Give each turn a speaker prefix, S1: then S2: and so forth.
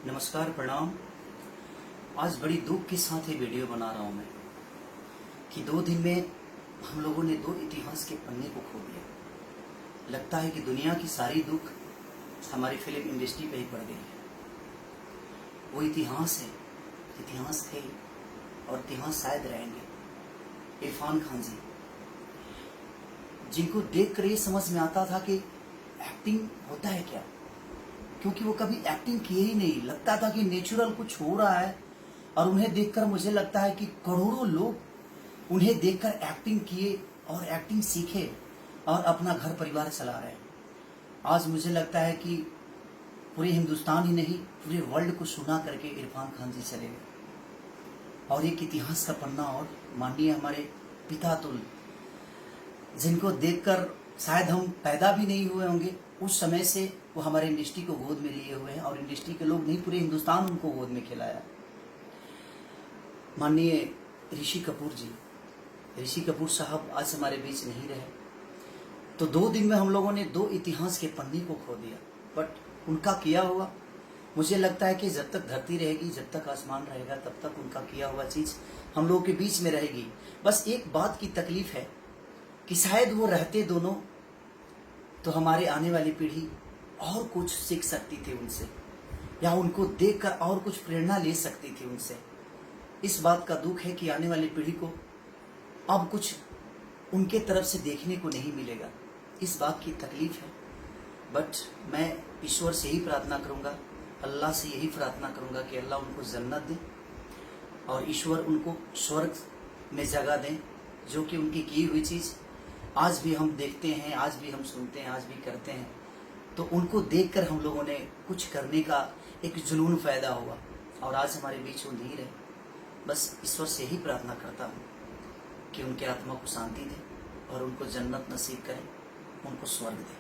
S1: नमस्कार, प्रणाम। आज बड़ी दुख के साथ ये वीडियो बना रहा हूँ मैं कि 2 दिन में हम लोगों ने 2 इतिहास के पन्ने को खो दिया। लगता है कि दुनिया की सारी दुख हमारी फिल्म इंडस्ट्री पे ही पड़ गई है। वो इतिहास है, इतिहास थे और इतिहास शायद रहेंगे। इरफान खान जी, जिनको देख कर ये समझ में आता था कि एक्टिंग होता है क्या, क्योंकि वो कभी एक्टिंग किए ही नहीं। लगता था कि नेचुरल कुछ हो रहा है और उन्हें देखकर मुझे लगता है कि करोड़ों लोग उन्हें देखकर एक्टिंग किए और एक्टिंग सीखे और अपना घर परिवार चला रहे हैं। आज मुझे लगता है कि पूरे हिंदुस्तान ही नहीं, पूरे वर्ल्ड को सुना करके इरफान खान जी चले गए। और एक इतिहास का पन्ना और माननीय हमारे पिता तुल, जिनको देखकर शायद हम पैदा भी नहीं हुए होंगे, उस समय से वो हमारे इंडस्ट्री को गोद में लिए हुए हैं और इंडस्ट्री के लोग नहीं, पूरे हिंदुस्तान उनको गोद में खिलाया। माननीय ऋषि कपूर जी, ऋषि कपूर साहब आज हमारे बीच नहीं रहे, तो 2 दिन में हम लोगों ने 2 इतिहास के पन्ने को खो दिया। बट उनका किया हुआ, मुझे लगता है कि जब तक धरती रहेगी, जब तक आसमान रहेगा, तब तक उनका किया हुआ चीज़ हम लोगों के बीच में रहेगी। बस एक बात की तकलीफ है कि शायद वो रहते दोनों तो हमारे आने वाली पीढ़ी और कुछ सीख सकती थी उनसे, या उनको देखकर और कुछ प्रेरणा ले सकती थी उनसे। इस बात का दुख है कि आने वाली पीढ़ी को अब कुछ उनके तरफ से देखने को नहीं मिलेगा। इस बात की तकलीफ है। बट मैं ईश्वर से ही प्रार्थना करूंगा, अल्लाह से यही प्रार्थना करूंगा कि अल्लाह उनको जन्नत दे और ईश्वर उनको स्वर्ग में जगह दें, जो कि उनकी की हुई चीज़ आज भी हम देखते हैं, आज भी हम सुनते हैं, आज भी करते हैं। तो उनको देखकर हम लोगों ने कुछ करने का एक जुनून पैदा हुआ और आज हमारे बीच वो नहीं रहे। बस ईश्वर से ही प्रार्थना करता हूँ कि उनके आत्मा को शांति दे और उनको जन्नत नसीब करे, उनको स्वर्ग दे।